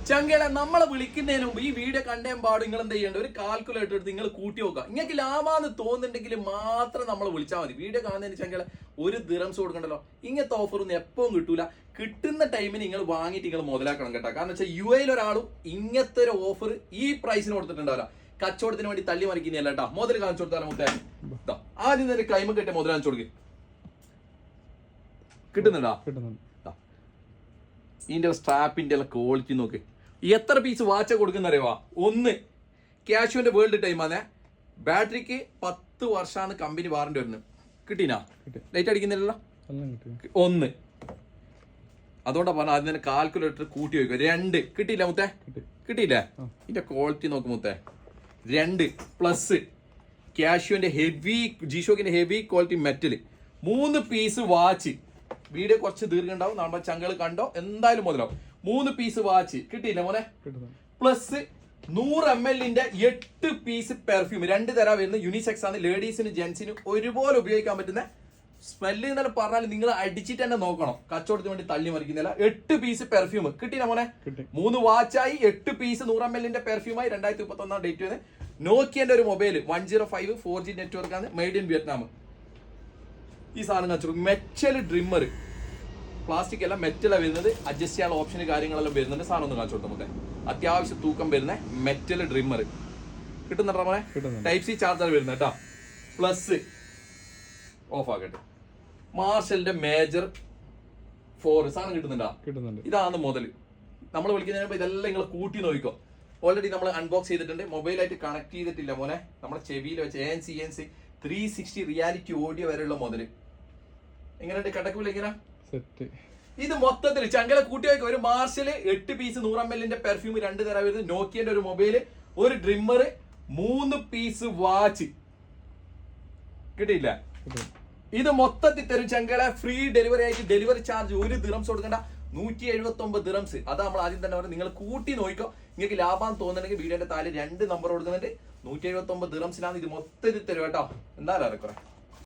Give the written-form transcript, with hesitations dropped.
ചങ്കേടെ നമ്മളെ വിളിക്കുന്നതിന് മുമ്പ് ഈ വീഡിയോ കണ്ടേമ്പാട് നിങ്ങൾ എന്ത് ചെയ്യേണ്ട ഒരു കാൽക്കുലേറ്റർ എടുത്ത് നിങ്ങൾ കൂട്ടി നോക്കുക. നിങ്ങൾക്ക് ലാഭാന്ന് തോന്നുന്നുണ്ടെങ്കിൽ മാത്രം നമ്മൾ വിളിച്ചാൽ മതി. വീഡിയോ കാണുന്നതിന് ചങ്കേടെ ഒരു ദിറംസ് കൊടുക്കണ്ടല്ലോ. ഇങ്ങനത്തെ ഓഫർ ഒന്നും എപ്പോഴും കിട്ടൂല. കിട്ടുന്ന ടൈമിന് നിങ്ങൾ വാങ്ങിയിട്ട് നിങ്ങൾ മുതലാക്കണം കേട്ടോ. കാരണം വെച്ചാൽ UAE ഒരാളും ഇങ്ങനത്തെ ഒരു ഓഫർ ഈ പ്രൈസിന് കൊടുത്തിട്ടുണ്ടാവില്ല. കച്ചവടത്തിന് വേണ്ടി തള്ളി മറിക്കുന്നതല്ല കേട്ടോ. മുതൽ കാണിച്ചു കൊടുത്താലും മുത്തേ ആദ്യം തന്നെ ക്ലൈമ കിട്ടിയ മുതൽ കാണിച്ചു കൊടുക്കുക. കിട്ടുന്നുണ്ടോ? ഇതിന്റെ സ്ട്രാപ്പിന്റെ എല്ലാം ക്വാളിറ്റി നോക്ക്. എത്ര പീസ് വാച്ച് കൊടുക്കുന്ന അറിയാ? ഒന്ന് ക്യാഷുവിന്റെ വേൾഡ് ടൈമാണ്. ബാറ്ററിക്ക് 10 വർഷമാണ് കമ്പനി വാറന്റി വരുന്നത്. കിട്ടീനാ? ലൈറ്റ് അടിക്കുന്നില്ലല്ലോ. ഒന്ന് അതുകൊണ്ടാ പറഞ്ഞ ആദ്യം തന്നെ കാൽക്കുലേറ്റർ കൂട്ടി വയ്ക്കുക. 2 കിട്ടിയില്ല മുത്തേ? കിട്ടിയില്ലേ? ഇതിന്റെ ക്വാളിറ്റി നോക്ക് മുത്തേ. 2 പ്ലസ് ക്യാഷുവിന്റെ ഹെവി ജിഷോക്കിന്റെ heavy quality metal. 3 piece watch. Video കുറച്ച് ദീർഘണ്ടാവും. നമ്മുടെ ചങ്കൾ കണ്ടോ എന്തായാലും മുതലാവും. 3 പീസ് വാച്ച് കിട്ടിയില്ല മോനെ? Plus 100 ml 8 piece perfume. 2 തരം വരുന്ന യൂണിസെക്സ് ആണ്. ലേഡീസിന് ജെന്റ്സിന് ഒരുപോലെ ഉപയോഗിക്കാൻ പറ്റുന്ന സ്മെല്ല് എന്നല്ല പറഞ്ഞാൽ നിങ്ങൾ അടിച്ചിട്ട് തന്നെ നോക്കണം. കച്ചവടത്തിന് വേണ്ടി തള്ളി മറിക്കുന്നില്ല. 8 പീസ് പെർഫ്യൂം കിട്ടിയില്ല മോനെ? 3 വാച്ചായി 8 പീസ് 100 ml പെർഫ്യൂമായി 2021 ഡേറ്റ് വരുന്നത്. നോക്കിയന്റെ ഒരു മൊബൈൽ 105 4G നെറ്റ്വർക്ക് ആണ്. Made in Vietnam. ഈ സാധനം കാണിച്ചു. Metal trimmer. പ്ലാസ്റ്റിക് അല്ല, മെറ്റലാണ് വരുന്നത്. അഡ്ജസ്റ്റ് ചെയ്യാനുള്ള ഓപ്ഷന് കാര്യങ്ങളെല്ലാം വരുന്നുണ്ട്. സാധനം ഒന്ന് കാണിച്ചു കൊടുത്താൽ നമുക്ക് അത്യാവശ്യം തൂക്കം വരുന്ന മെറ്റൽ ഡ്രിമ്മർ കിട്ടുന്നുണ്ടോ മോനെ? ടൈപ്പ് സി ചാർജർ വരുന്നത് കേട്ടോ. പ്ലസ് ഓഫ് ആക്കട്ടെ. മാർഷലിന്റെ മേജർ 4 സാധനം കിട്ടുന്നുണ്ട്. ഇതാണ് മുതൽ. നമ്മൾ വിളിക്കുന്നതിന് ഇതെല്ലാം നിങ്ങൾ കൂട്ടി നോക്കിക്കോ. ഓൾറെഡി നമ്മൾ അൺബോക്സ് ചെയ്തിട്ടുണ്ട്. മൊബൈലായിട്ട് കണക്ട് ചെയ്തിട്ടില്ല മോനെ. നമ്മുടെ ചെവിയിൽ വെച്ച് ANC 360 റിയാലിറ്റി ഓഡിയോ വരെയുള്ള മുതൽ. എങ്ങനെയുണ്ട്? കടക്കൂല ഇങ്ങനെ ഇത് മൊത്തത്തിൽ ചങ്കല കൂട്ടി വയ്ക്കും. ഒരു മാർഷല് 8 പീസ് 100 ml പെർഫ്യൂം 2 തരം വരുന്നത്. നോക്കിയന്റെ ഒരു മൊബൈല്, ഒരു ഡ്രിമ്മർ, 3 പീസ് വാച്ച് കിട്ടിയില്ല. ഇത് മൊത്തത്തിൽ തരും ചങ്കല. ഫ്രീ ഡെലിവറി ആയിട്ട് ഡെലിവറി ചാർജ് 1 ദിറംസ് കൊടുക്കണ്ട. 179 ദിറംസ്. അത് നമ്മൾ ആദ്യം തന്നെ പറഞ്ഞു. നിങ്ങൾ കൂട്ടി നോക്കിക്കോ. നിങ്ങൾക്ക് ലാഭം തോന്നുന്നുണ്ടെങ്കിൽ വീഡിയോന്റെ താഴെ 2 നമ്പർ കൊടുക്കുന്നുണ്ട്. 179 ദിറംസിലാണ് ഇത് മൊത്തത്തിൽ തരും കേട്ടോ. എന്തായാലും അറക്കുറേ